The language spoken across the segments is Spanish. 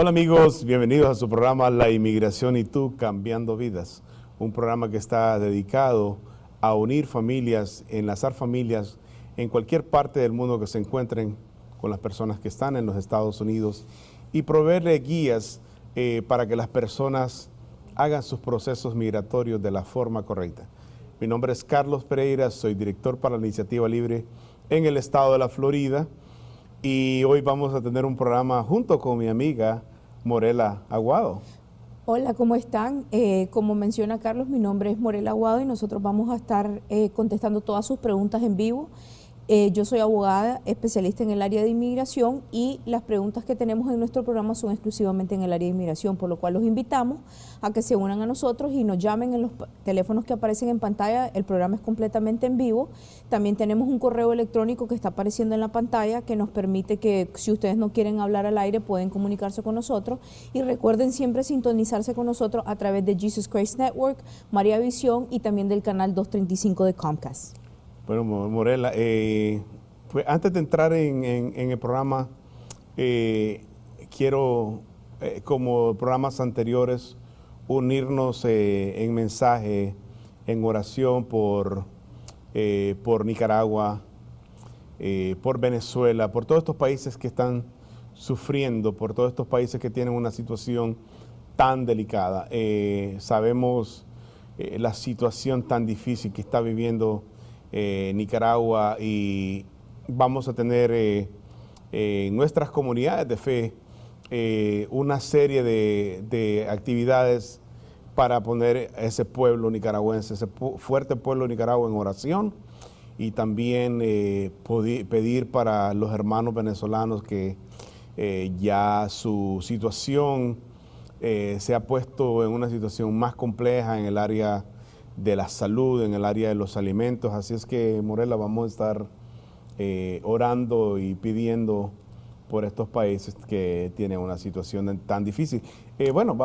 Hola amigos, bienvenidos a su programa La Inmigración y tú, Cambiando Vidas. Un programa que está dedicado a unir familias, enlazar familias en cualquier parte del mundo que se encuentren con las personas que están en los Estados Unidos y proveerle guías para que las personas hagan sus procesos migratorios de la forma correcta. Mi nombre es Carlos Pereira, soy director para la Iniciativa Libre en el estado de la Florida. Y hoy vamos a tener un programa junto con mi amiga Morela Aguado. Hola, ¿cómo están? Como menciona Carlos, mi nombre es Morela Aguado y nosotros vamos a estar contestando todas sus preguntas en vivo. Yo soy abogada, especialista en el área de inmigración y las preguntas que tenemos en nuestro programa son exclusivamente en el área de inmigración, por lo cual los invitamos a que se unan a nosotros y nos llamen en los teléfonos que aparecen en pantalla. El programa es completamente en vivo. También tenemos un correo electrónico que está apareciendo en la pantalla que nos permite que si ustedes no quieren hablar al aire pueden comunicarse con nosotros y recuerden siempre sintonizarse con nosotros a través de Jesus Christ Network, María Visión y también del canal 235 de Comcast. Bueno, Morela, pues antes de entrar en el programa, quiero, como programas anteriores, unirnos en mensaje, en oración por Nicaragua, por Venezuela, por todos estos países que están sufriendo, por todos estos países que tienen una situación tan delicada. Sabemos la situación tan difícil que está viviendo Nicaragua y vamos a tener en nuestras comunidades de fe una serie de actividades para poner a ese pueblo nicaragüense, ese fuerte pueblo de Nicaragua en oración y también pedir para los hermanos venezolanos que ya su situación se ha puesto en una situación más compleja en el área de la salud, en el área de los alimentos. Así es que, Morela, vamos a estar orando y pidiendo por estos países que tienen una situación tan difícil. Bueno,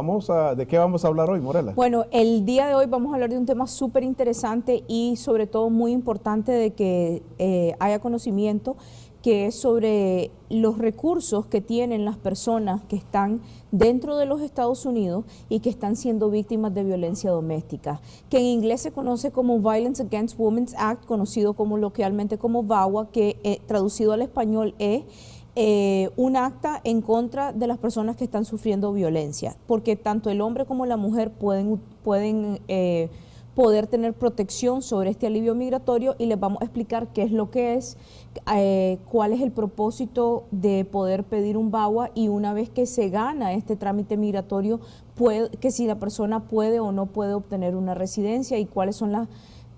¿de qué vamos a hablar hoy, Morela? Bueno, el día de hoy vamos a hablar de un tema súper interesante y sobre todo muy importante de que haya conocimiento, que es sobre los recursos que tienen las personas que están dentro de los Estados Unidos y que están siendo víctimas de violencia doméstica, que en inglés se conoce como Violence Against Women's Act, conocido coloquialmente como VAWA, que traducido al español es un acta en contra de las personas que están sufriendo violencia, porque tanto el hombre como la mujer pueden poder tener protección sobre este alivio migratorio y les vamos a explicar qué es lo que es, cuál es el propósito de poder pedir un VAWA y una vez que se gana este trámite migratorio, que si la persona puede o no puede obtener una residencia y cuáles son los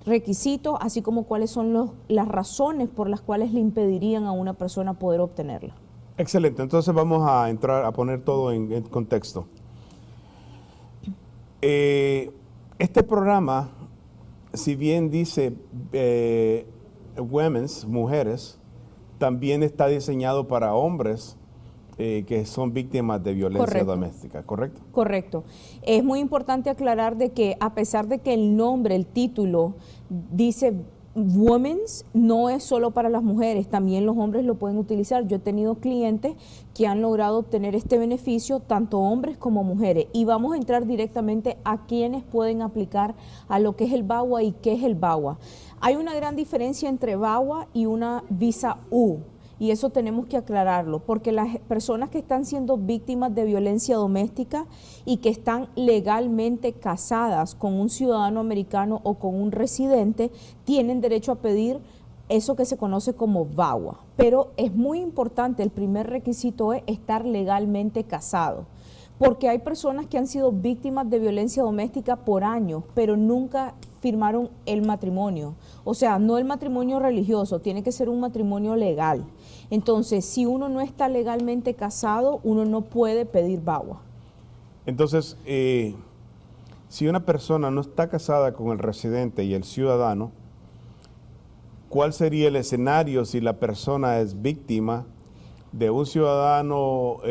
requisitos, así como cuáles son las razones por las cuales le impedirían a una persona poder obtenerla. Excelente, entonces vamos a entrar a poner todo en contexto. Este programa, si bien dice women's, mujeres, también está diseñado para hombres que son víctimas de violencia doméstica, ¿correcto? Correcto. Es muy importante aclarar de que a pesar de que el nombre, el título, dice Women's, no es solo para las mujeres, también los hombres lo pueden utilizar. Yo he tenido clientes que han logrado obtener este beneficio, tanto hombres como mujeres. Y vamos a entrar directamente a quienes pueden aplicar a lo que es el VAWA y qué es el VAWA. Hay una gran diferencia entre VAWA y una visa U. Y eso tenemos que aclararlo, porque las personas que están siendo víctimas de violencia doméstica y que están legalmente casadas con un ciudadano americano o con un residente, tienen derecho a pedir eso que se conoce como VAWA. Pero es muy importante, el primer requisito es estar legalmente casado, porque hay personas que han sido víctimas de violencia doméstica por años, pero nunca firmaron el matrimonio. O sea, no el matrimonio religioso, tiene que ser un matrimonio legal. Entonces, si uno no está legalmente casado, uno no puede pedir VAWA. Entonces, si una persona no está casada con el residente y el ciudadano, ¿cuál sería el escenario si la persona es víctima de un ciudadano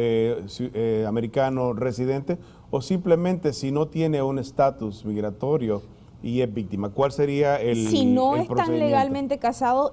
americano residente o simplemente si no tiene un estatus migratorio y es víctima? ¿Cuál sería el Si no el están legalmente casados,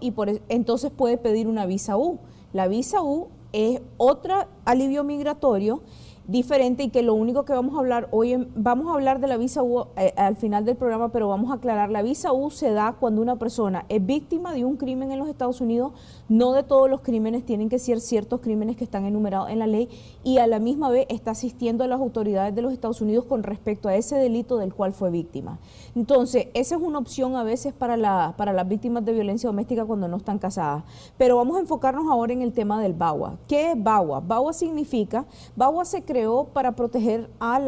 entonces puede pedir una visa U. La visa U es otro alivio migratorio diferente y que lo único que vamos a hablar hoy, vamos a hablar de la visa U al final del programa, pero vamos a aclarar, la visa U se da cuando una persona es víctima de un crimen en los Estados Unidos, no de todos los crímenes, tienen que ser ciertos crímenes que están enumerados en la ley y a la misma vez está asistiendo a las autoridades de los Estados Unidos con respecto a ese delito del cual fue víctima. Entonces, esa es una opción a veces para las víctimas de violencia doméstica cuando no están casadas. Pero vamos a enfocarnos ahora en el tema del VAWA. ¿Qué es VAWA? VAWA significa, VAWA se creó para proteger a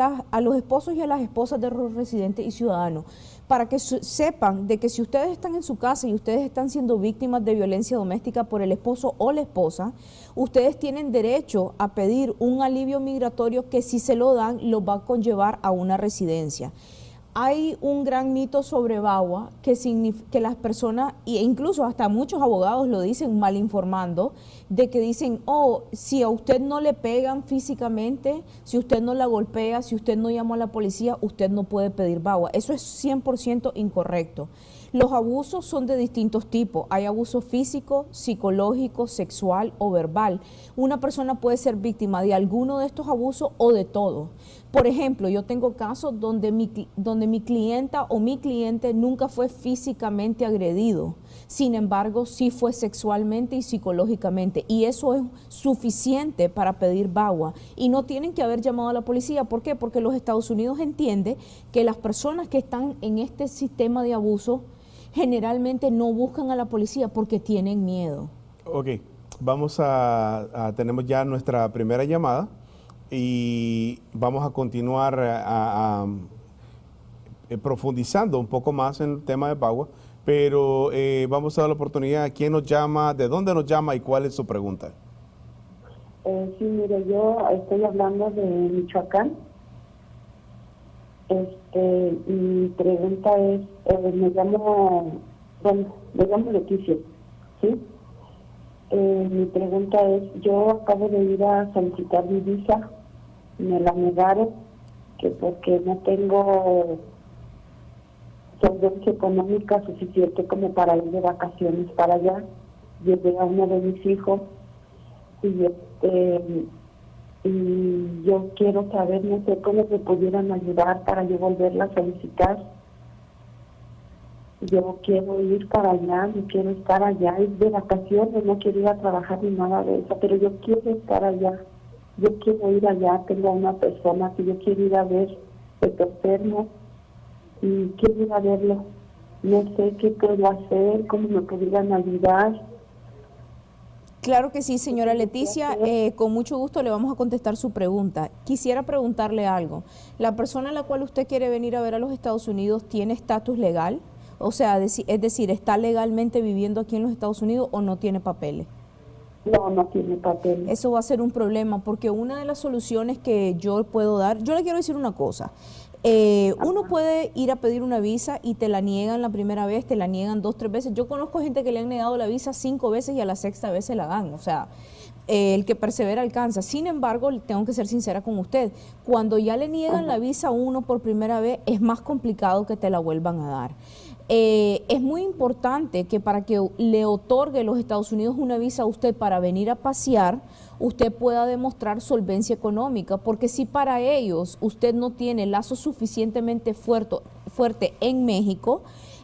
los esposos y a las esposas de los residentes y ciudadanos, para que sepan de que si ustedes están en su casa y ustedes están siendo víctimas de violencia doméstica por el esposo o la esposa, ustedes tienen derecho a pedir un alivio migratorio que si se lo dan, los va a conllevar a una residencia. Hay un gran mito sobre VAWA que las personas, e incluso hasta muchos abogados lo dicen mal informando, de que dicen, oh, si a usted no le pegan físicamente, si usted no la golpea, si usted no llama a la policía, usted no puede pedir VAWA. Eso es 100% incorrecto. Los abusos son de distintos tipos. Hay abuso físico, psicológico, sexual o verbal. Una persona puede ser víctima de alguno de estos abusos o de todo. Por ejemplo, yo tengo casos donde mi clienta o mi cliente nunca fue físicamente agredido. Sin embargo, sí fue sexualmente y psicológicamente. Y eso es suficiente para pedir VAWA. Y no tienen que haber llamado a la policía. ¿Por qué? Porque los Estados Unidos entienden que las personas que están en este sistema de abuso generalmente no buscan a la policía porque tienen miedo. Ok, tenemos ya nuestra primera llamada y vamos a continuar profundizando un poco más en el tema de VAWA, pero vamos a dar la oportunidad a quién nos llama, de dónde nos llama y cuál es su pregunta. Sí, mire, yo estoy hablando de Michoacán. Mi pregunta es, me llamo Leticia, ¿sí? Mi pregunta es, yo acabo de ir a solicitar mi visa, me la negaron, que porque no tengo solvencia económica suficiente como para ir de vacaciones para allá. Llevé a uno de mis hijos y yo quiero saber, no sé cómo me pudieran ayudar para yo volverla a solicitar. Yo quiero ir para allá, yo quiero estar allá, ir de vacaciones, no quiero ir a trabajar ni nada de eso, pero yo quiero estar allá, yo quiero ir allá, tengo a una persona que yo quiero ir a ver, está enfermo, y quiero ir a verlo. No sé qué puedo hacer, cómo me pudieran ayudar. Claro que sí, señora Leticia, con mucho gusto le vamos a contestar su pregunta. Quisiera preguntarle algo. ¿La persona a la cual usted quiere venir a ver a los Estados Unidos tiene estatus legal? O sea, es decir, ¿está legalmente viviendo aquí en los Estados Unidos o no tiene papeles? No, no tiene papeles. Eso va a ser un problema porque una de las soluciones que yo puedo dar, yo le quiero decir una cosa. Uno puede ir a pedir una visa y te la niegan la primera vez, te la niegan 2, 3 veces. Yo conozco gente que le han negado la visa 5 veces y a la 6ª vez se la dan. O sea, el que persevera alcanza. Sin embargo, tengo que ser sincera con usted. Cuando ya le niegan la visa a uno por primera vez, es más complicado que te la vuelvan a dar. Es muy importante que para que le otorgue los Estados Unidos una visa a usted para venir a pasear, usted pueda demostrar solvencia económica, porque si para ellos usted no tiene lazo suficientemente fuerte en México,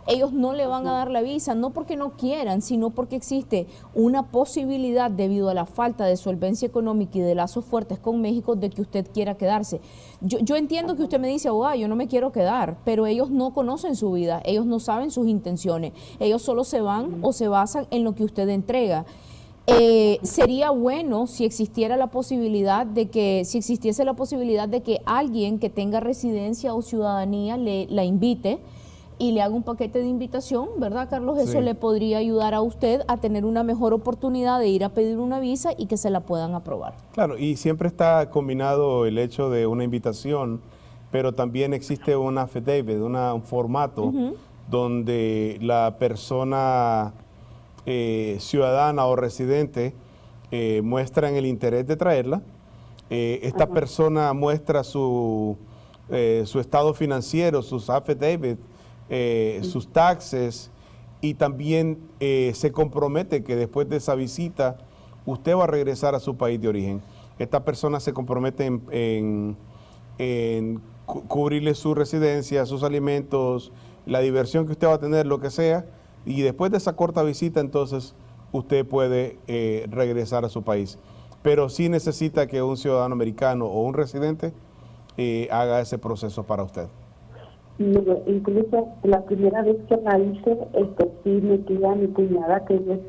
ellos no le van a dar la visa, no porque no quieran, sino porque existe una posibilidad debido a la falta de solvencia económica y de lazos fuertes con México de que usted quiera quedarse. Yo entiendo que usted me dice, abogada, yo no me quiero quedar, pero ellos no conocen su vida, ellos no saben sus intenciones, ellos solo se van o se basan en lo que usted entrega. Sería bueno si existiese la posibilidad de que alguien que tenga residencia o ciudadanía la invite y le haga un paquete de invitación, ¿verdad, Carlos? Eso Sí. le podría ayudar a usted a tener una mejor oportunidad de ir a pedir una visa y que se la puedan aprobar. Claro, y siempre está combinado el hecho de una invitación, pero también existe un affidavit, un formato donde la persona ciudadana o residente muestran el interés de traerla. Esta persona muestra su estado financiero, sus affidavits, sus taxes, y también se compromete que después de esa visita usted va a regresar a su país de origen. esta persona se compromete en cubrirle su residencia, sus alimentos, la diversión que usted va a tener, lo que sea, y después de esa corta visita, entonces usted puede regresar a su país. Pero sí necesita que un ciudadano americano o un residente haga ese proceso para usted. Mire, incluso la primera vez que la hice, sí metí a mi cuñada, que ella es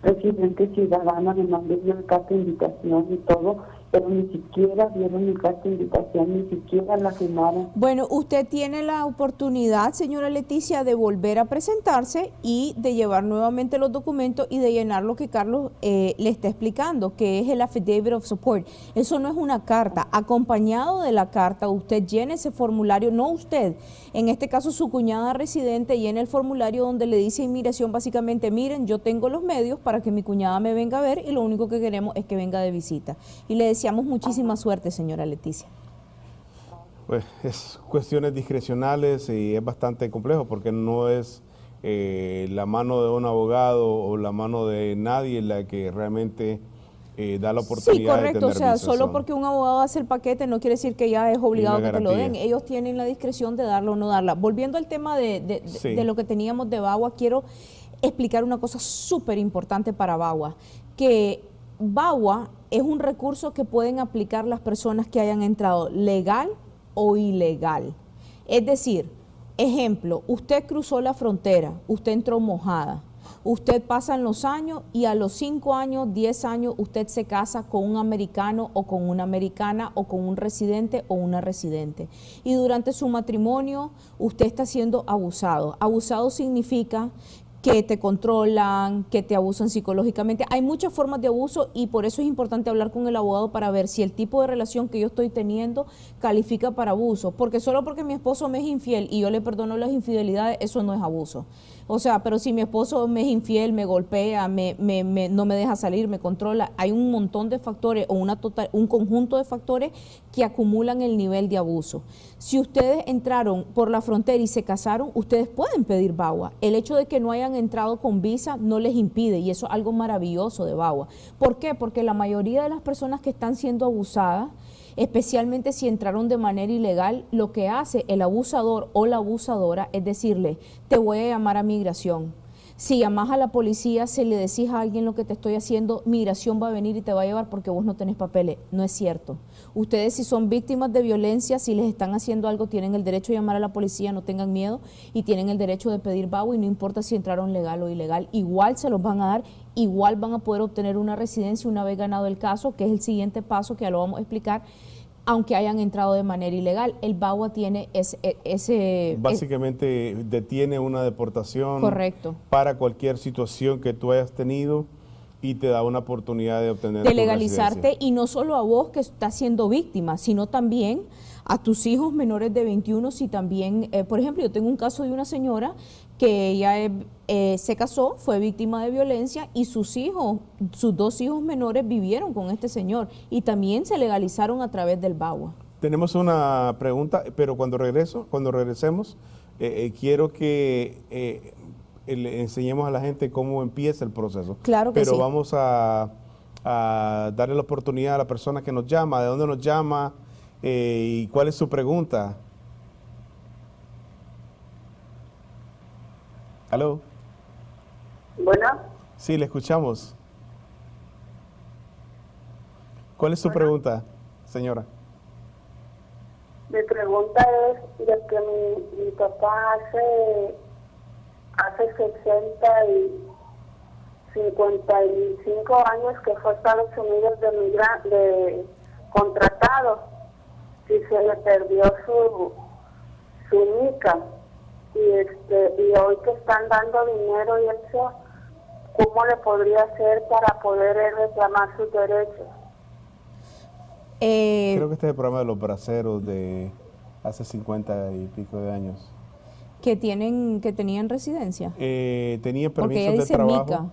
residente ciudadana, me mandé una carta de invitación y todo, pero ni siquiera dieron mi carta de invitación, ni siquiera la firmaron. Bueno, usted tiene la oportunidad, señora Leticia, de volver a presentarse y de llevar nuevamente los documentos y de llenar lo que Carlos le está explicando, que es el Affidavit of Support. Eso no es una carta. Acompañado de la carta, usted llena ese formulario, no usted, en este caso su cuñada residente llena el formulario donde le dice a inmigración básicamente, miren, yo tengo los medios para que mi cuñada me venga a ver y lo único que queremos es que venga de visita. Y le deseamos muchísima suerte, señora Leticia. Pues es cuestiones discrecionales y es bastante complejo porque no es la mano de un abogado o la mano de nadie la que realmente da la oportunidad. Sí, correcto, de tener o sea, visa. solo porque un abogado hace el paquete no quiere decir que ya es obligado que te lo den. garantía. Ellos tienen la discreción de darlo o no darla. Volviendo al tema Sí. de lo que teníamos de VAWA, quiero explicar una cosa súper importante para VAWA, que VAWA es un recurso que pueden aplicar las personas que hayan entrado legal o ilegal. Es decir, ejemplo, usted cruzó la frontera, usted entró mojada, usted pasan los años y a los 5 años, 10 años, usted se casa con un americano o con una americana o con un residente o una residente. Y durante su matrimonio usted está siendo abusado. Abusado significa que te controlan, que te abusan psicológicamente. Hay muchas formas de abuso y por eso es importante hablar con el abogado para ver si el tipo de relación que yo estoy teniendo califica para abuso. Porque solo porque mi esposo me es infiel y yo le perdono las infidelidades, eso no es abuso. O sea, pero si mi esposo me es infiel, me golpea, no me deja salir, me controla, hay un montón de factores o un conjunto de factores que acumulan el nivel de abuso. Si ustedes entraron por la frontera y se casaron, ustedes pueden pedir VAWA. El hecho de que no hayan entrado con visa no les impide y eso es algo maravilloso de VAWA. ¿Por qué? Porque la mayoría de las personas que están siendo abusadas, especialmente si entraron de manera ilegal, lo que hace el abusador o la abusadora es decirle, te voy a llamar a migración. Si llamas a la policía, si le decís a alguien lo que te estoy haciendo, migración va a venir y te va a llevar porque vos no tenés papeles. No es cierto. Ustedes, si son víctimas de violencia, si les están haciendo algo, tienen el derecho de llamar a la policía, no tengan miedo, y tienen el derecho de pedir VAWA y no importa si entraron legal o ilegal, igual se los van a dar, igual van a poder obtener una residencia una vez ganado el caso, que es el siguiente paso que ya lo vamos a explicar, aunque hayan entrado de manera ilegal. El VAWA tiene ese Básicamente detiene una deportación. Correcto. Para cualquier situación que tú hayas tenido y te da una oportunidad de obtener de tu legalizarte, residencia. y no solo a vos que estás siendo víctima, sino también a tus hijos menores de 21, si también, por ejemplo, yo tengo un caso de una señora que ella se casó, fue víctima de violencia y sus hijos, sus 2 hijos menores vivieron con este señor y también se legalizaron a través del VAWA. Tenemos una pregunta, pero cuando regresemos, quiero que le enseñemos a la gente cómo empieza el proceso. Claro que pero sí. vamos a darle la oportunidad a la persona que nos llama, de dónde nos llama y cuál es su pregunta. ¿Aló? Bueno, Sí, le escuchamos. ¿Cuál es su pregunta, señora? mi pregunta es de que mi papá hace 60 y 55 años que fue a Estados Unidos de contratado y se le perdió su mica y hoy que están dando dinero y eso, ¿cómo le podría hacer para poder reclamar sus derechos? Creo que este es el programa de los braceros de hace 50 y pico de años. Que tenían residencia. Tenía Porque ella permiso de dice trabajo. mica.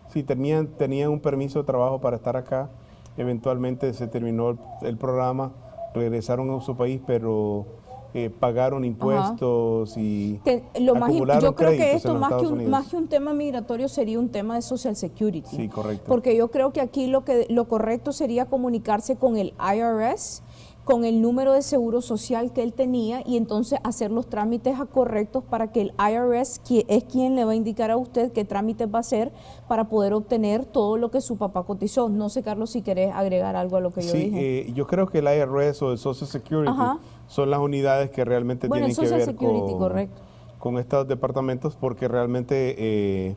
Sí, tenían un permiso de trabajo para estar acá. Eventualmente se terminó el programa, regresaron a su país, pero pagaron impuestos y yo creo que créditos esto en los Estados Unidos. más que un tema migratorio sería un tema de Social Security. Sí, correcto. Porque yo creo que aquí lo correcto sería comunicarse con el IRS, con el número de seguro social que él tenía y entonces hacer los trámites correctos para que el IRS es quien le va a indicar a usted qué trámites va a hacer para poder obtener todo lo que su papá cotizó. No sé, Carlos, si querés agregar algo a lo que yo dije. Sí, yo creo que el IRS o el Social Security son las unidades que realmente tienen que ver con estos departamentos, porque realmente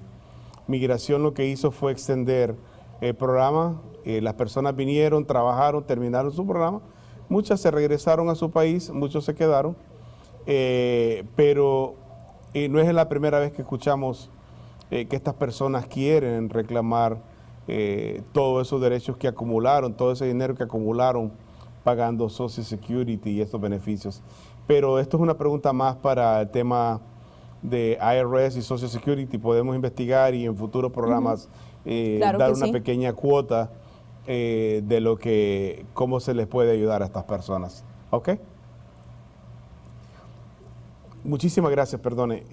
Migración lo que hizo fue extender el programa. Las personas vinieron, trabajaron, terminaron su programa. Muchas se regresaron a su país, muchos se quedaron, pero no es la primera vez que escuchamos que estas personas quieren reclamar todos esos derechos que acumularon, todo ese dinero que acumularon pagando Social Security y estos beneficios. Pero esto es una pregunta más para el tema de IRS y Social Security. Podemos investigar y en futuros programas dar una pequeña cuota de lo que, cómo se les puede ayudar a estas personas. ¿Ok? Muchísimas gracias, perdone.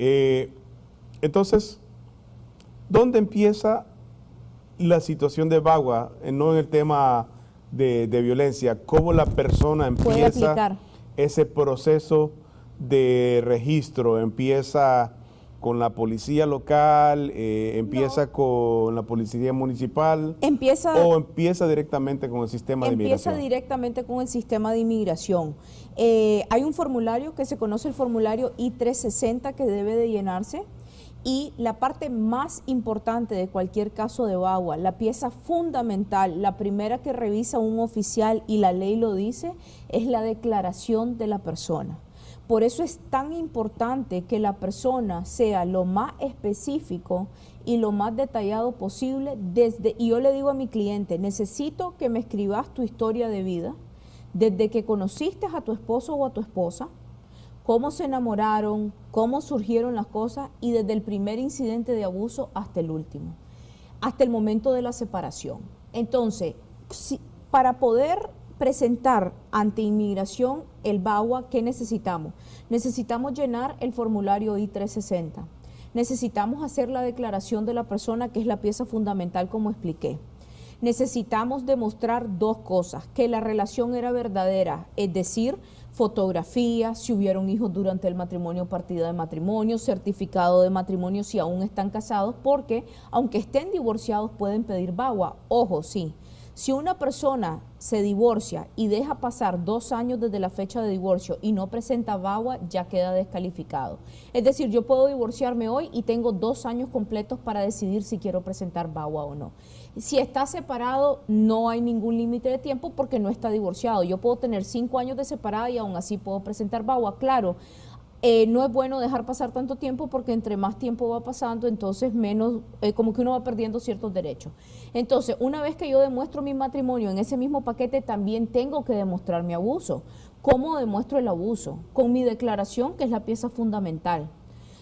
Entonces, ¿dónde empieza la situación de VAWA? No en el tema de violencia, ¿cómo la persona empieza ese proceso de registro? ¿Empieza con la policía local, empieza con la policía municipal o empieza directamente con el sistema de inmigración? Empieza directamente con el sistema de inmigración. Hay un formulario que se conoce, el formulario I-360, que debe de llenarse, y la parte más importante de cualquier caso de VAWA, la pieza fundamental, la primera que revisa un oficial y la ley lo dice, es la declaración de la persona. Por eso es tan importante que la persona sea lo más específico y lo más detallado posible. Y yo le digo a mi cliente, necesito que me escribas tu historia de vida, desde que conociste a tu esposo o a tu esposa, cómo se enamoraron, cómo surgieron las cosas y desde el primer incidente de abuso hasta el último, hasta el momento de la separación. Entonces, para poder presentar ante inmigración el VAWA, ¿qué necesitamos? Necesitamos llenar el formulario I-360. Necesitamos hacer la declaración de la persona, que es la pieza fundamental, como expliqué. Necesitamos demostrar dos cosas: que la relación era verdadera, es decir, fotografías, si hubieron hijos durante el matrimonio, partida de matrimonio, certificado de matrimonio si aún están casados, porque aunque estén divorciados pueden pedir VAWA. Ojo, sí. Si una persona se divorcia y deja pasar 2 años desde la fecha de divorcio y no presenta VAWA, ya queda descalificado. Es decir, yo puedo divorciarme hoy y tengo 2 años completos para decidir si quiero presentar VAWA o no. Si está separado, no hay ningún límite de tiempo porque no está divorciado. Yo puedo tener 5 años de separada y aún así puedo presentar VAWA. Claro, no es bueno dejar pasar tanto tiempo, porque entre más tiempo va pasando, entonces menos, como que uno va perdiendo ciertos derechos. Entonces, una vez que yo demuestro mi matrimonio, en ese mismo paquete también tengo que demostrar mi abuso. ¿Cómo demuestro el abuso? Con mi declaración, que es la pieza fundamental.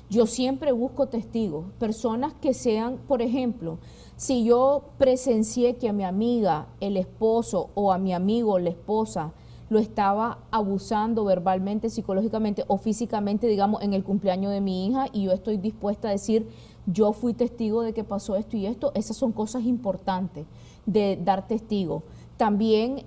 Yo siempre busco testigos, personas que sean, por ejemplo, si yo presencié que a mi amiga, el esposo, o a mi amigo, la esposa, lo estaba abusando verbalmente, psicológicamente o físicamente, digamos, en el cumpleaños de mi hija, y yo estoy dispuesta a decir, yo fui testigo de que pasó esto y esto, esas son cosas importantes de dar testigo. También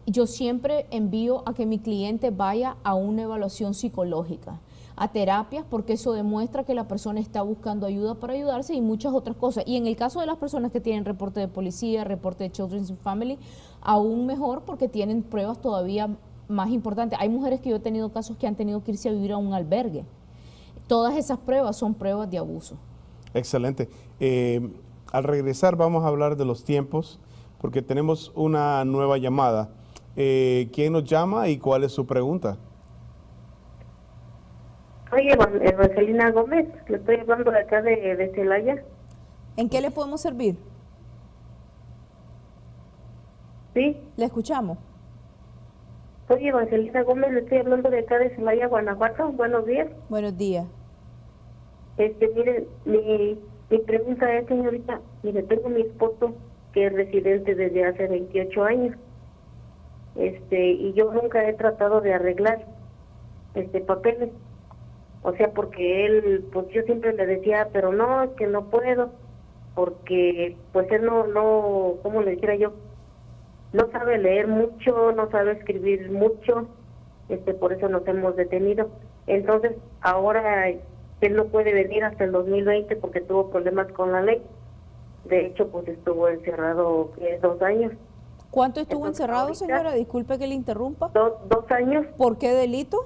yo siempre envío a que mi cliente vaya a una evaluación psicológica, a terapias, porque eso demuestra que la persona está buscando ayuda para ayudarse y muchas otras cosas. Y en el caso de las personas que tienen reporte de policía, reporte de Children's and Family, aún mejor, porque tienen pruebas todavía más importantes. Hay mujeres que yo he tenido casos que han tenido que irse a vivir a un albergue. Todas esas pruebas son pruebas de abuso. Excelente. Al regresar vamos a hablar de los tiempos, porque tenemos una nueva llamada. ¿Quién nos llama y cuál es su pregunta? Oye, Evangelina Gómez, le estoy hablando de acá de Celaya. ¿En qué le podemos servir? Sí. Le escuchamos. Oye, Evangelina Gómez, le estoy hablando de acá de Celaya, Guanajuato. Buenos días. Buenos días. Mire, mi pregunta es, señorita, mire, tengo mi esposo que es residente desde hace 28 años. Y yo nunca he tratado de arreglar. papeles. O sea, porque él, pues yo siempre le decía, pero no, es que no puedo, porque pues él no, ¿cómo le dijera yo? No sabe leer mucho, no sabe escribir mucho, por eso nos hemos detenido. Entonces, ahora él no puede venir hasta el 2020 porque tuvo problemas con la ley. De hecho, pues estuvo encerrado 2 años. ¿Cuánto estuvo Entonces, encerrado, ahorita, señora? Disculpe que le interrumpa. 2 años, ¿Por qué delito?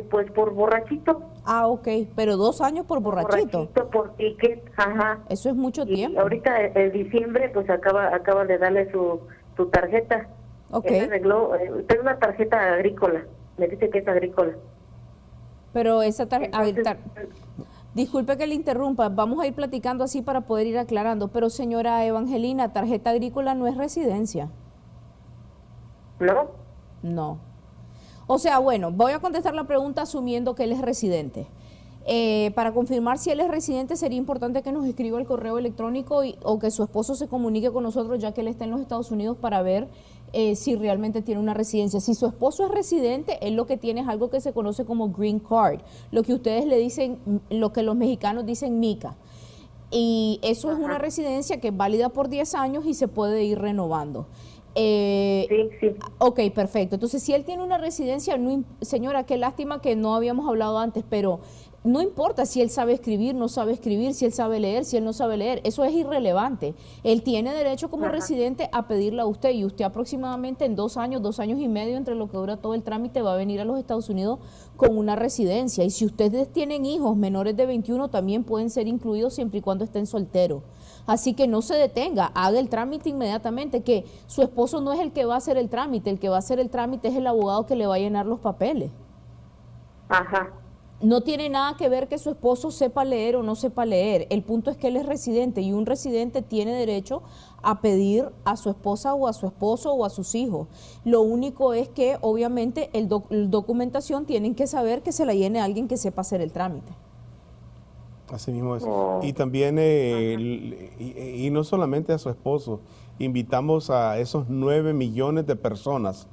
pues por borrachito. Ah, ok, pero 2 años por borrachito. Por ticket, ajá. Eso es mucho Y tiempo. ahorita en diciembre pues acaba de darle su tarjeta. Ok. Él arregló, tengo una tarjeta agrícola, me dice que es agrícola. Pero esa tarjeta... Entonces, Disculpe que le interrumpa, vamos a ir platicando así para poder ir aclarando, pero señora Evangelina, tarjeta agrícola no es residencia. ¿no? No. O sea, bueno, voy a contestar la pregunta asumiendo que él es residente. Para confirmar si él es residente sería importante que nos escriba el correo electrónico o que su esposo se comunique con nosotros ya que él está en los Estados Unidos para ver si realmente tiene una residencia. Si su esposo es residente, él lo que tiene es algo que se conoce como green card, lo que ustedes le dicen, lo que los mexicanos dicen mica. Y eso es una residencia que es válida por 10 años y se puede ir renovando. Sí. Ok, perfecto. Entonces, si él tiene una residencia, señora, qué lástima que no habíamos hablado antes, pero no importa si él sabe escribir, no sabe escribir, si él sabe leer, si él no sabe leer, eso es irrelevante. Él tiene derecho como residente a pedirla a usted y usted aproximadamente en 2 años, 2 años y medio, entre lo que dura todo el trámite, va a venir a los Estados Unidos con una residencia. Y si ustedes tienen hijos menores de 21, también pueden ser incluidos siempre y cuando estén solteros. Así que no se detenga, haga el trámite inmediatamente, que su esposo no es el que va a hacer el trámite es el abogado que le va a llenar los papeles. Ajá. No tiene nada que ver que su esposo sepa leer o no sepa leer. El punto es que él es residente y un residente tiene derecho a pedir a su esposa o a su esposo o a sus hijos. Lo único es que obviamente el documentación tienen que saber que se la llene alguien que sepa hacer el trámite. Así mismo es. Y también, y no solamente a su esposo, invitamos a esos 9 millones de personas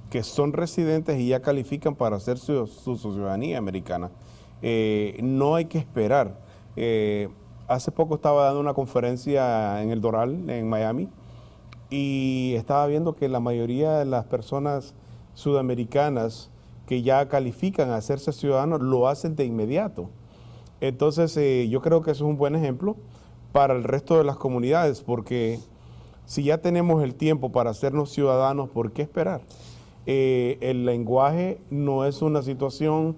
que son residentes y ya califican para hacer su ciudadanía americana. No hay que esperar. Hace poco estaba dando una conferencia en el Doral, en Miami, y estaba viendo que la mayoría de las personas sudamericanas que ya califican a hacerse ciudadanos lo hacen de inmediato. Entonces, yo creo que eso es un buen ejemplo para el resto de las comunidades, porque si ya tenemos el tiempo para hacernos ciudadanos, ¿por qué esperar? El lenguaje no es una situación,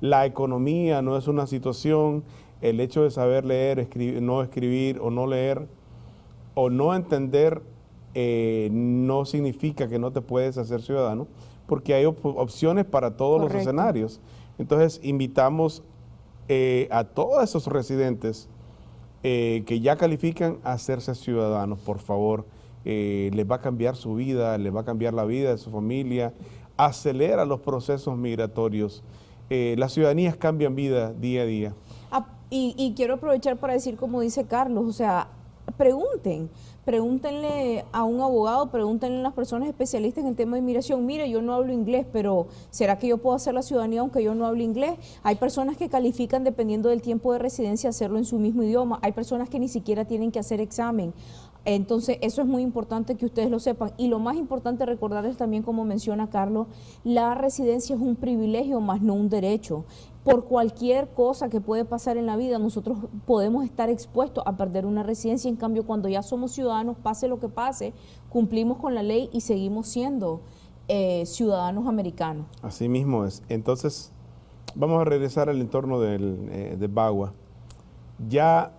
la economía no es una situación, el hecho de saber leer, no escribir o no leer o no entender no significa que no te puedes hacer ciudadano, porque hay opciones para todos los escenarios. Entonces, invitamos a todos esos residentes que ya califican a hacerse ciudadanos, por favor. Les va a cambiar su vida, les va a cambiar la vida de su familia, acelera los procesos migratorios. Las ciudadanías cambian vida día a día. Y quiero aprovechar para decir, como dice Carlos, o sea, pregúntenle a un abogado, pregúntenle a las personas especialistas en el tema de inmigración. Mire, yo no hablo inglés, pero ¿será que yo puedo hacer la ciudadanía aunque yo no hable inglés? Hay personas que califican dependiendo del tiempo de residencia hacerlo en su mismo idioma. Hay personas que ni siquiera tienen que hacer examen. Entonces, eso es muy importante que ustedes lo sepan. Y lo más importante recordarles también, como menciona Carlos, la residencia es un privilegio más no un derecho. Por cualquier cosa que puede pasar en la vida, nosotros podemos estar expuestos a perder una residencia. En cambio, cuando ya somos ciudadanos, pase lo que pase, cumplimos con la ley y seguimos siendo ciudadanos americanos. Así mismo es. Entonces, vamos a regresar al entorno de VAWA. Ya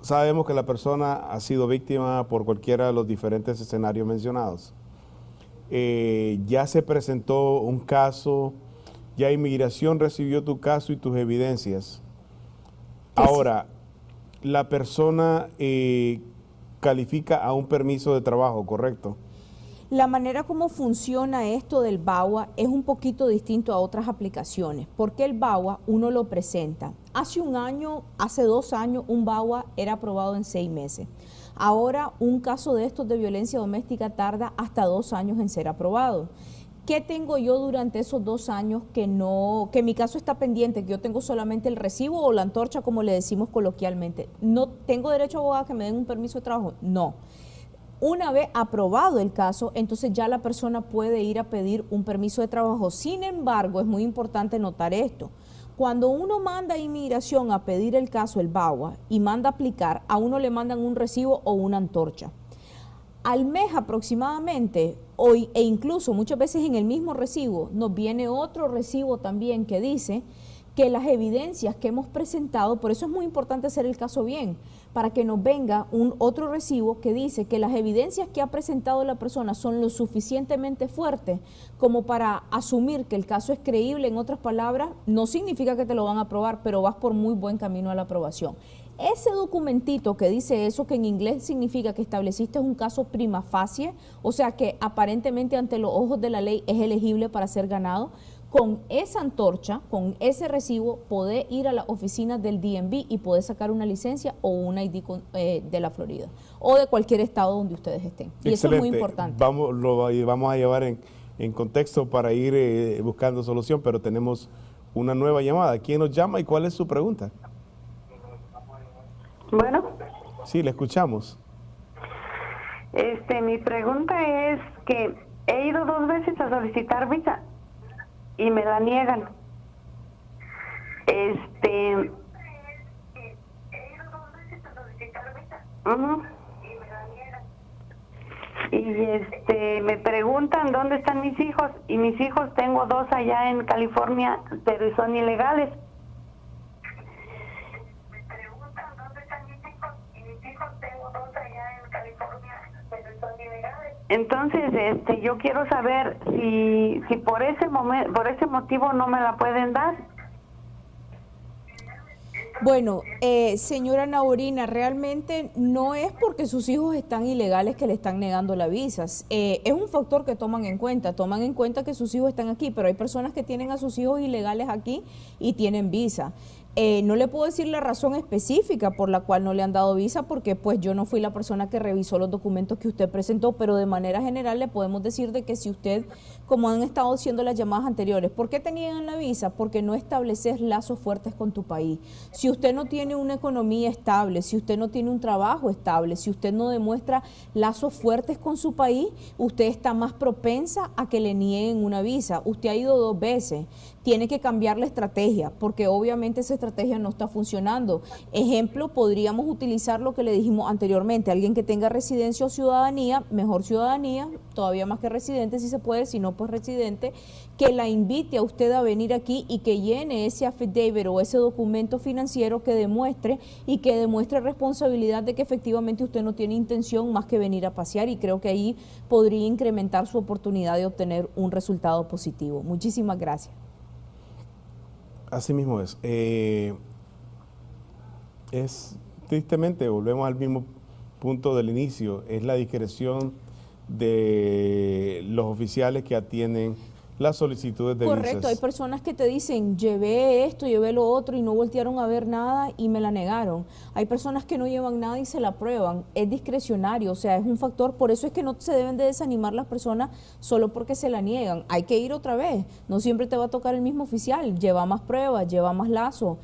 sabemos que la persona ha sido víctima por cualquiera de los diferentes escenarios mencionados. Ya se presentó un caso, ya Inmigración recibió tu caso y tus evidencias. Ahora, la persona califica a un permiso de trabajo, ¿correcto? La manera como funciona esto del VAWA es un poquito distinto a otras aplicaciones, porque el VAWA uno lo presenta. Hace 1 año, hace 2 años, un VAWA era aprobado en 6 meses. Ahora, un caso de estos de violencia doméstica tarda hasta 2 años en ser aprobado. ¿Qué tengo yo durante esos 2 años que mi caso está pendiente, que yo tengo solamente el recibo o la antorcha, como le decimos coloquialmente? ¿No tengo derecho a abogado que me den un permiso de trabajo? No. Una vez aprobado el caso, entonces ya la persona puede ir a pedir un permiso de trabajo. Sin embargo, es muy importante notar esto. Cuando uno manda a inmigración a pedir el caso, el VAWA, y manda a aplicar, a uno le mandan un recibo o una antorcha. Al mes aproximadamente, hoy, e incluso muchas veces en el mismo recibo, nos viene otro recibo también que dice que las evidencias que hemos presentado, por eso es muy importante hacer el caso bien, para que nos venga otro recibo que dice que las evidencias que ha presentado la persona son lo suficientemente fuertes como para asumir que el caso es creíble. En otras palabras, no significa que te lo van a aprobar, pero vas por muy buen camino a la aprobación. Ese documentito que dice eso, que en inglés significa que estableciste un caso prima facie, o sea que aparentemente ante los ojos de la ley es elegible para ser ganado, con esa antorcha, con ese recibo, podés ir a la oficina del DMV y podés sacar una licencia o una ID de la Florida o de cualquier estado donde ustedes estén. Y eso es muy importante. Vamos a llevar en contexto para ir buscando solución, pero tenemos una nueva llamada. ¿Quién nos llama y cuál es su pregunta? Bueno. Sí, le escuchamos. Mi pregunta es que he ido 2 veces a solicitar visa y me la niegan. Y me preguntan dónde están mis hijos, y mis hijos tengo 2 allá en California, pero son ilegales. Entonces, yo quiero saber si por ese motivo no me la pueden dar. Bueno, señora Naurina, realmente no es porque sus hijos están ilegales que le están negando la visa. Es un factor que toman en cuenta que sus hijos están aquí, pero hay personas que tienen a sus hijos ilegales aquí y tienen visa. No le puedo decir la razón específica por la cual no le han dado visa, porque pues yo no fui la persona que revisó los documentos que usted presentó, pero de manera general le podemos decir de que si usted, como han estado haciendo las llamadas anteriores, ¿por qué te niegan la visa? Porque no estableces lazos fuertes con tu país. Si usted no tiene una economía estable, si usted no tiene un trabajo estable, si usted no demuestra lazos fuertes con su país, usted está más propensa a que le nieguen una visa. Usted ha ido 2 veces. Tiene que cambiar la estrategia, porque obviamente esa estrategia no está funcionando. Ejemplo, podríamos utilizar lo que le dijimos anteriormente, alguien que tenga residencia o ciudadanía, mejor ciudadanía, todavía más que residente si se puede, si no pues residente, que la invite a usted a venir aquí y que llene ese affidavit o ese documento financiero que demuestre responsabilidad de que efectivamente usted no tiene intención más que venir a pasear, y creo que ahí podría incrementar su oportunidad de obtener un resultado positivo. Muchísimas gracias. Así mismo es. Tristemente, volvemos al mismo punto del inicio, es la discreción de los oficiales que atienden las solicitudes de visas. Correcto, hay personas que te dicen, llevé esto, llevé lo otro y no voltearon a ver nada y me la negaron. Hay personas que no llevan nada y se la aprueban. Es discrecionario, o sea, es un factor. Por eso es que no se deben de desanimar las personas solo porque se la niegan. Hay que ir otra vez. No siempre te va a tocar el mismo oficial. Lleva más pruebas, lleva más lazo.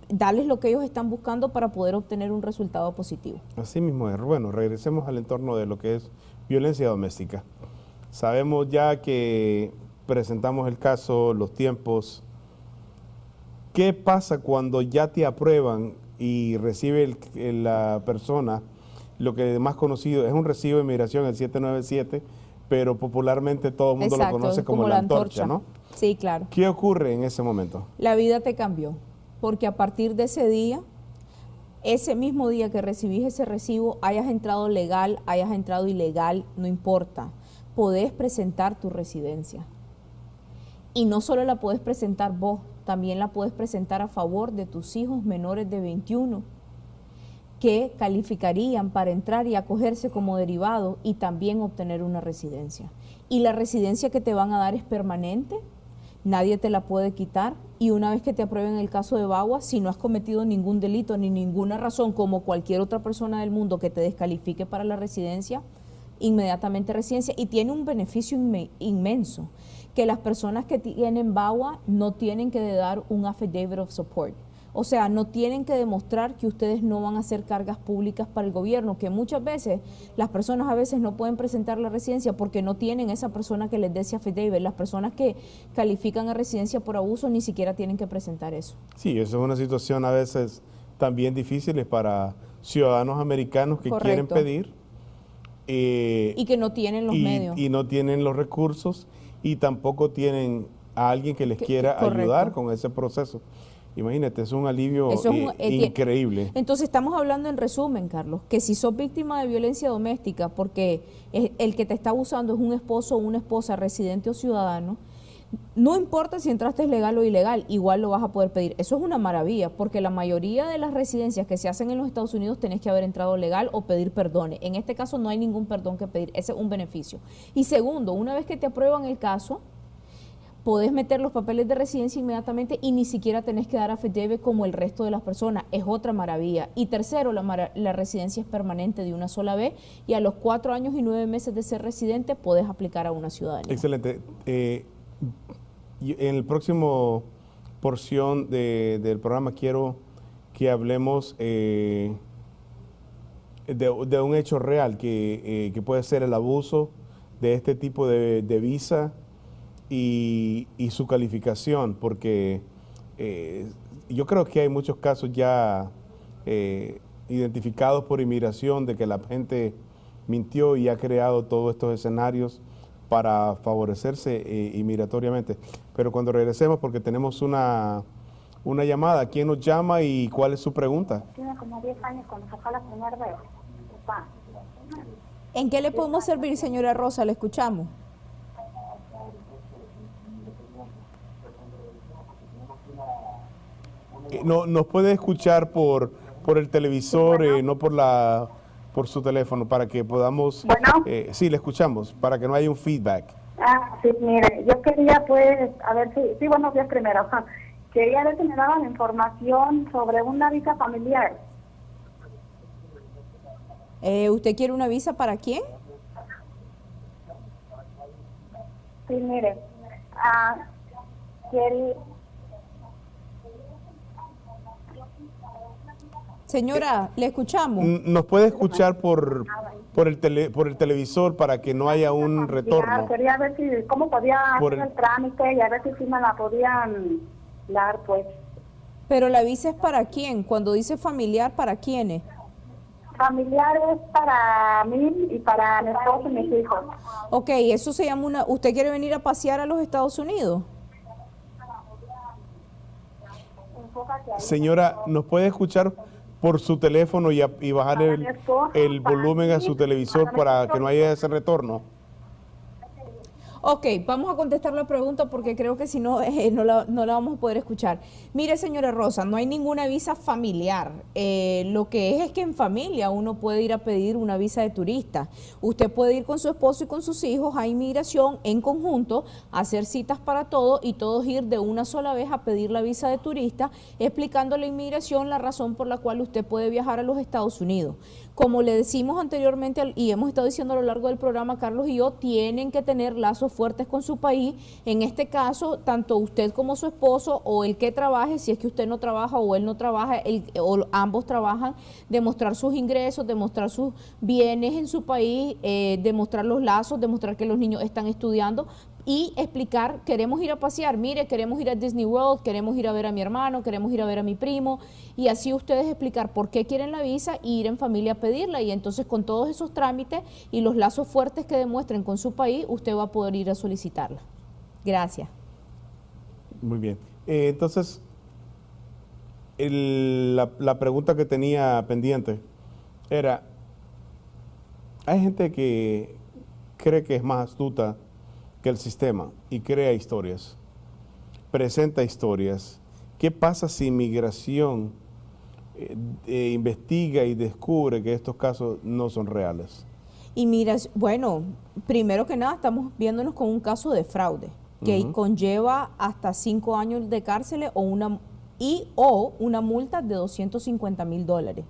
Darles lo que ellos están buscando para poder obtener un resultado positivo. Así mismo es. Bueno, regresemos al entorno de lo que es violencia doméstica. Sabemos ya que presentamos el caso, los tiempos. ¿Qué pasa cuando ya te aprueban y recibe la persona lo que más conocido es un recibo de inmigración, el 797, pero popularmente todo el mundo lo conoce como la antorcha, ¿no? Sí, claro. ¿Qué ocurre en ese momento? La vida te cambió, porque a partir de ese día, ese mismo día que recibís ese recibo, hayas entrado legal, hayas entrado ilegal, no importa. Podés presentar tu residencia. Y no solo la podés presentar vos, también la podés presentar a favor de tus hijos menores de 21 que calificarían para entrar y acogerse como derivado y también obtener una residencia. Y la residencia que te van a dar es permanente, nadie te la puede quitar, y una vez que te aprueben el caso de VAWA, si no has cometido ningún delito ni ninguna razón como cualquier otra persona del mundo que te descalifique para la residencia, inmediatamente residencia y tiene un beneficio inmenso, que las personas que tienen VAWA no tienen que dar un affidavit of support. O sea, no tienen que demostrar que ustedes no van a hacer cargas públicas para el gobierno, que muchas veces las personas a veces no pueden presentar la residencia porque no tienen esa persona que les dé ese affidavit. Las personas que califican a residencia por abuso ni siquiera tienen que presentar eso. Sí, eso es una situación a veces también difícil para ciudadanos americanos que quieren pedir. Y que no tienen los medios. Y no tienen los recursos y tampoco tienen a alguien que les quiera ayudar con ese proceso. Imagínate, es un alivio increíble. Entonces estamos hablando en resumen, Carlos, que si sos víctima de violencia doméstica porque el que te está abusando es un esposo o una esposa residente o ciudadano, no importa si entraste legal o ilegal, igual lo vas a poder pedir. Eso es una maravilla, porque la mayoría de las residencias que se hacen en los Estados Unidos tenés que haber entrado legal o pedir perdones. En este caso no hay ningún perdón que pedir, ese es un beneficio. Y segundo, una vez que te aprueban el caso, podés meter los papeles de residencia inmediatamente y ni siquiera tenés que dar affidavit como el resto de las personas. Es otra maravilla. Y tercero, la residencia es permanente de una sola vez y a los 4 años y 9 meses de ser residente podés aplicar a una ciudadanía. Excelente. En el próximo porción del programa quiero que hablemos de un hecho real que puede ser el abuso de este tipo de visa y su calificación, porque yo creo que hay muchos casos ya identificados por inmigración de que la gente mintió y ha creado todos estos escenarios para favorecerse inmigratoriamente. Pero cuando regresemos, porque tenemos una llamada, ¿quién nos llama y cuál es su pregunta? Tiene como 10 años cuando sacó la primera vez. ¿En qué le podemos servir, señora Rosa? Le escuchamos. No, nos puede escuchar por el televisor, sí, bueno, no por su teléfono, para que podamos... Bueno. Sí, le escuchamos, para que no haya un feedback. Sí, mire, yo quería pues, a ver si... Sí, buenos días primero. Quería ver si me daban información sobre una visa familiar. ¿Usted quiere una visa para quién? Sí, mire, quería... Señora, le escuchamos. ¿Nos puede escuchar por el televisor para que no haya un retorno? Quería ver si cómo podía hacer el trámite y a ver si me la podían dar, pues. Pero la visa es para quién, cuando dice familiar, ¿para quiénes? Familiar es para mí y para mi esposo y mis hijos. Ok, eso se llama una... ¿Usted quiere venir a pasear a los Estados Unidos? Señora, ¿nos puede escuchar por su teléfono y bajar el volumen a su televisor para que no haya ese retorno? Ok, vamos a contestar la pregunta porque creo que si no, no la vamos a poder escuchar. Mire, señora Rosa, no hay ninguna visa familiar. Lo que es que en familia uno puede ir a pedir una visa de turista. Usted puede ir con su esposo y con sus hijos a inmigración en conjunto, hacer citas para todo y todos ir de una sola vez a pedir la visa de turista, explicando a la inmigración la razón por la cual usted puede viajar a los Estados Unidos. Como le decimos anteriormente y hemos estado diciendo a lo largo del programa, Carlos y yo, tienen que tener lazos fuertes con su país. En este caso, tanto usted como su esposo o el que trabaje, si es que usted no trabaja o él no trabaja, o ambos trabajan, demostrar sus ingresos, demostrar sus bienes en su país, demostrar los lazos, demostrar que los niños están estudiando y explicar, queremos ir a pasear, mire, queremos ir a Disney World, queremos ir a ver a mi hermano, queremos ir a ver a mi primo, y así ustedes explicar por qué quieren la visa y ir en familia a pedirla, y entonces con todos esos trámites y los lazos fuertes que demuestren con su país, usted va a poder ir a solicitarla. Gracias. Muy bien. Entonces, la pregunta que tenía pendiente era, hay gente que cree que es más astuta que el sistema y crea historias, presenta historias. ¿Qué pasa si inmigración investiga y descubre que estos casos no son reales? Y mira, bueno, primero que nada estamos viéndonos con un caso de fraude que conlleva hasta 5 años de cárcel o una multa de $250,000.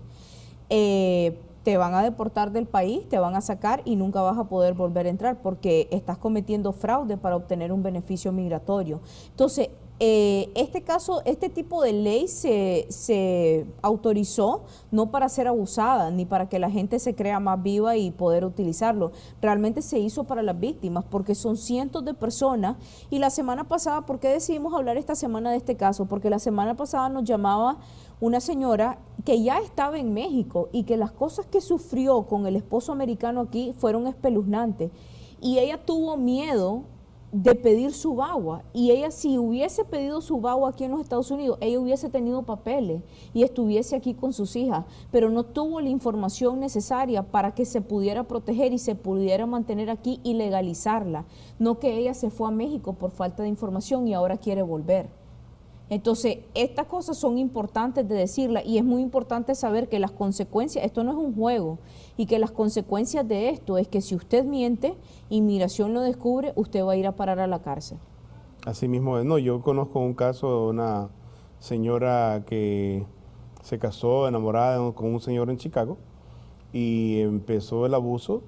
te van a deportar del país, te van a sacar y nunca vas a poder volver a entrar porque estás cometiendo fraude para obtener un beneficio migratorio. Entonces, este tipo de ley se autorizó no para ser abusada ni para que la gente se crea más viva y poder utilizarlo. Realmente se hizo para las víctimas porque son cientos de personas. Y la semana pasada, ¿por qué decidimos hablar esta semana de este caso? Porque la semana pasada nos llamaba una señora que ya estaba en México y que las cosas que sufrió con el esposo americano aquí fueron espeluznantes. Y ella tuvo miedo de pedir su bagua, y ella, si hubiese pedido su bagua aquí en los Estados Unidos, ella hubiese tenido papeles y estuviese aquí con sus hijas, pero no tuvo la información necesaria para que se pudiera proteger y se pudiera mantener aquí y legalizarla, no que ella se fue a México por falta de información y ahora quiere volver. Entonces, estas cosas son importantes de decirlas y es muy importante saber que las consecuencias, esto no es un juego, y que las consecuencias de esto es que si usted miente, inmigración lo descubre, usted va a ir a parar a la cárcel. Así mismo, no, yo conozco un caso de una señora que se casó enamorada con un señor en Chicago y empezó el abuso,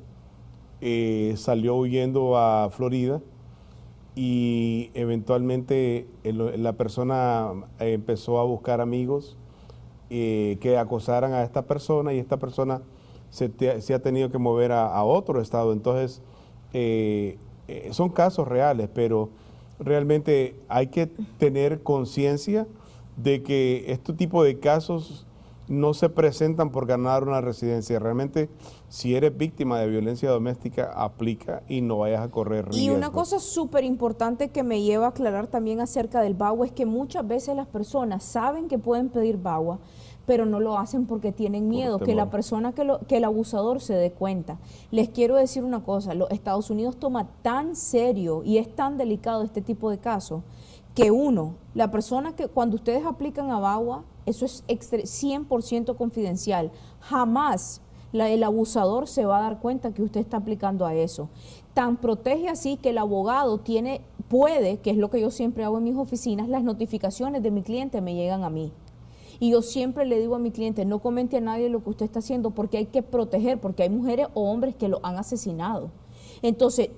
salió huyendo a Florida y eventualmente la persona empezó a buscar amigos que acosaran a esta persona y esta persona se ha tenido que mover a otro estado. Entonces, son casos reales, pero realmente hay que tener conciencia de que este tipo de casos no se presentan por ganar una residencia. Realmente, si eres víctima de violencia doméstica, aplica y no vayas a correr riesgo. Y una cosa súper importante que me lleva a aclarar también acerca del VAWA es que muchas veces las personas saben que pueden pedir VAWA, pero no lo hacen porque tienen miedo que la persona, que el abusador se dé cuenta. Les quiero decir una cosa, los Estados Unidos toma tan serio y es tan delicado este tipo de casos que la persona que cuando ustedes aplican a VAWA, eso es 100% confidencial. Jamás el abusador se va a dar cuenta que usted está aplicando a eso. Tan protege así que el abogado puede, que es lo que yo siempre hago en mis oficinas, las notificaciones de mi cliente me llegan a mí. Y yo siempre le digo a mi cliente, no comente a nadie lo que usted está haciendo porque hay que proteger, porque hay mujeres o hombres que lo han asesinado. Entonces,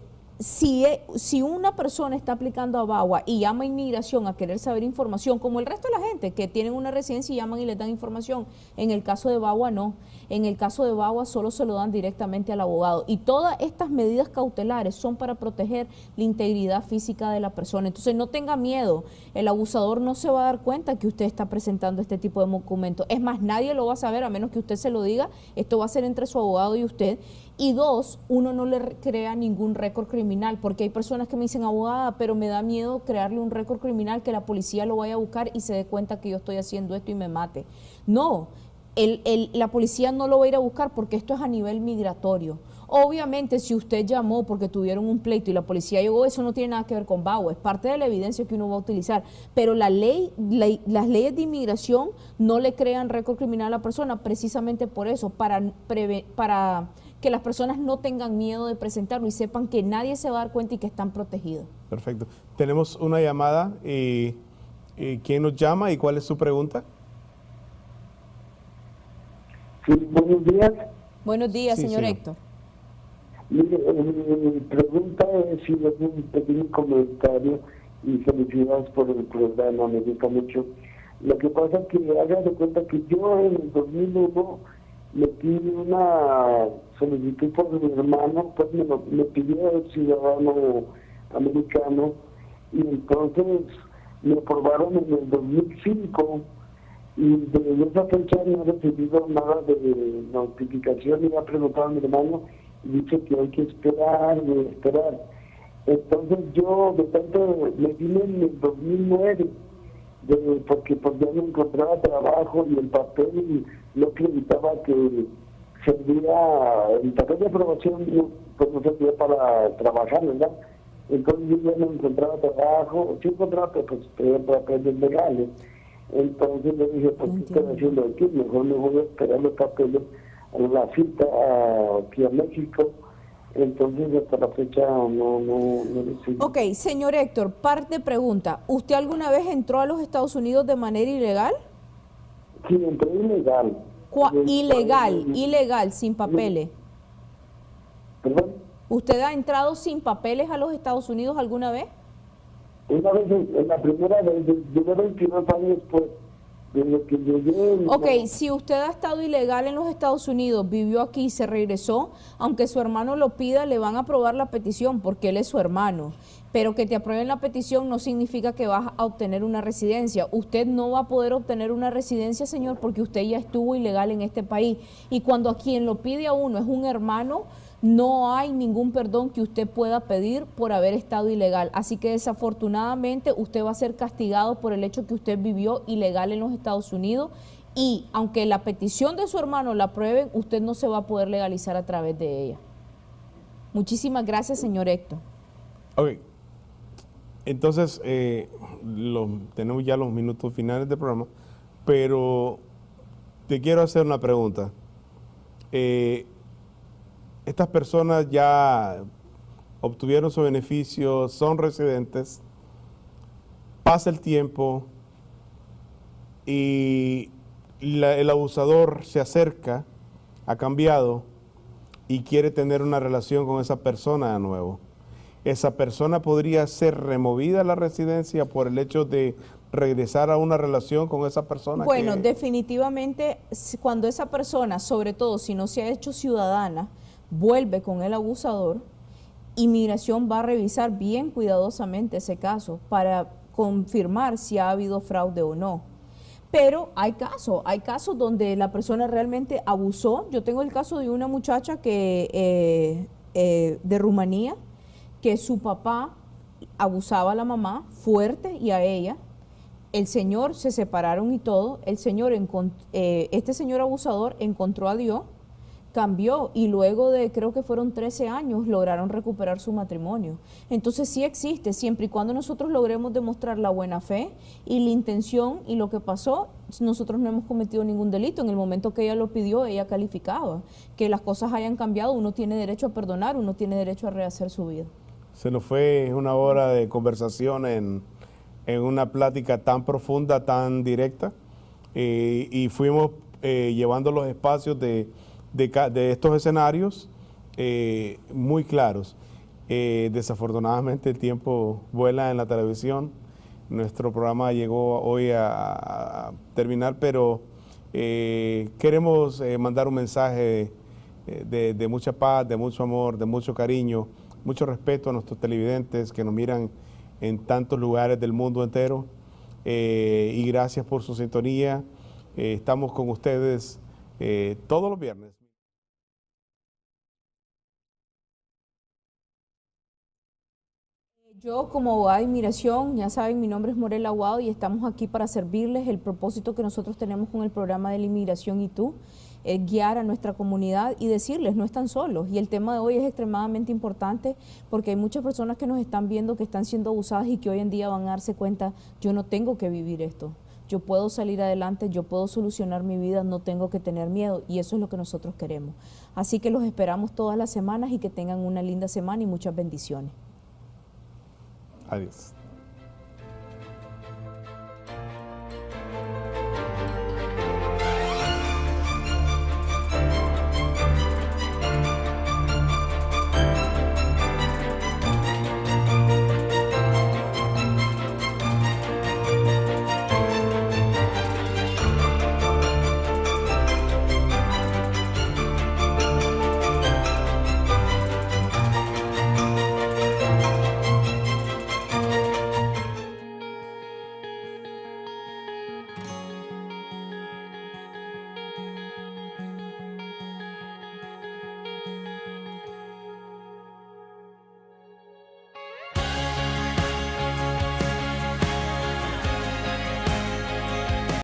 si una persona está aplicando a VAWA y llama a inmigración a querer saber información, como el resto de la gente que tienen una residencia y llaman y les dan información, en el caso de VAWA no. En el caso de VAWA solo se lo dan directamente al abogado. Y todas estas medidas cautelares son para proteger la integridad física de la persona. Entonces no tenga miedo, el abusador no se va a dar cuenta que usted está presentando este tipo de documentos. Es más, nadie lo va a saber a menos que usted se lo diga. Esto va a ser entre su abogado y usted. Y dos, uno no le crea ningún récord criminal, porque hay personas que me dicen, abogada, pero me da miedo crearle un récord criminal, que la policía lo vaya a buscar y se dé cuenta que yo estoy haciendo esto y me mate. No, la policía no lo va a ir a buscar porque esto es a nivel migratorio. Obviamente, si usted llamó porque tuvieron un pleito y la policía llegó, eso no tiene nada que ver con VAWA, es parte de la evidencia que uno va a utilizar. Pero las leyes de inmigración no le crean récord criminal a la persona precisamente por eso, para que las personas no tengan miedo de presentarlo y sepan que nadie se va a dar cuenta y que están protegidos. Perfecto. Tenemos una llamada. ¿Quién nos llama y cuál es su pregunta? Sí, buenos días. Buenos días, Sí, señor señor. Héctor. Mire, mi pregunta es si es un pequeño comentario y felicidades por el programa, me gusta mucho. Lo que pasa es que haga de cuenta que yo en el 2001 metí una solicitud por mi hermano, pues me pidió el ciudadano americano y entonces me aprobaron en el 2005 y desde esa fecha no he recibido nada de notificación. Y me ha preguntado a mi hermano y dice que hay que esperar y esperar. Entonces yo de tanto me vine en el 2009 porque pues ya no encontraba trabajo y el papel no acreditaba que servía, el papel de aprobación pues no servía para trabajar, ¿verdad? Entonces yo ya no encontraba trabajo, sí encontraba pues papeles legales. Entonces le dije, pues ¿qué estoy haciendo aquí? Mejor me voy a esperar los papeles a la cita aquí a México. Entonces hasta la fecha no recibí. Ok, señor Héctor, parte de pregunta. ¿Usted alguna vez entró a los Estados Unidos de manera ilegal? Sí, entré ilegal. Ilegal, sin papeles. ¿Perdón? ¿Usted ha entrado sin papeles a los Estados Unidos alguna vez? Una vez, en la primera vez, llegué 22 años después, desde que llegué. Ok, si usted ha estado ilegal en los Estados Unidos, vivió aquí y se regresó, aunque su hermano lo pida, le van a aprobar la petición porque él es su hermano. Pero que te aprueben la petición no significa que vas a obtener una residencia. Usted no va a poder obtener una residencia, señor, porque usted ya estuvo ilegal en este país. Y cuando a quien lo pide a uno es un hermano, no hay ningún perdón que usted pueda pedir por haber estado ilegal. Así que desafortunadamente usted va a ser castigado por el hecho que usted vivió ilegal en los Estados Unidos, y aunque la petición de su hermano la aprueben, usted no se va a poder legalizar a través de ella. Muchísimas gracias, señor Héctor. Ok. Entonces, tenemos ya los minutos finales del programa, pero te quiero hacer una pregunta. Estas personas ya obtuvieron su beneficio, son residentes, pasa el tiempo y el abusador se acerca, ha cambiado y quiere tener una relación con esa persona de nuevo. Esa persona podría ser removida de la residencia por el hecho de regresar a una relación con esa persona. Bueno, definitivamente cuando esa persona, sobre todo si no se ha hecho ciudadana, vuelve con el abusador, inmigración va a revisar bien cuidadosamente ese caso para confirmar si ha habido fraude o no. Pero hay casos donde la persona realmente abusó. Yo tengo el caso de una muchacha que de Rumanía, que su papá abusaba a la mamá fuerte y a ella. El señor, se separaron y todo. El señor, este señor abusador encontró a Dios, cambió, y luego de, creo que fueron 13 años, lograron recuperar su matrimonio. Entonces sí existe, siempre y cuando nosotros logremos demostrar la buena fe y la intención y lo que pasó. Nosotros no hemos cometido ningún delito. En el momento que ella lo pidió, ella calificaba. Que las cosas hayan cambiado, uno tiene derecho a perdonar, uno tiene derecho a rehacer su vida. Se nos fue una hora de conversación en una plática tan profunda, tan directa, y fuimos llevando los espacios de estos escenarios muy claros. Desafortunadamente el tiempo vuela en la televisión. Nuestro programa llegó hoy a terminar, pero queremos mandar un mensaje de mucha paz, de mucho amor, de mucho cariño, mucho respeto a nuestros televidentes que nos miran en tantos lugares del mundo entero, y gracias por su sintonía. Estamos con ustedes todos los viernes. Yo, como abogada de inmigración, ya saben, mi nombre es Morela Aguado y estamos aquí para servirles. El propósito que nosotros tenemos con el programa de la inmigración y tú es guiar a nuestra comunidad y decirles, no están solos. Y el tema de hoy es extremadamente importante porque hay muchas personas que nos están viendo que están siendo abusadas y que hoy en día van a darse cuenta, yo no tengo que vivir esto. Yo puedo salir adelante, yo puedo solucionar mi vida, no tengo que tener miedo, y eso es lo que nosotros queremos. Así que los esperamos todas las semanas y que tengan una linda semana y muchas bendiciones. Adiós.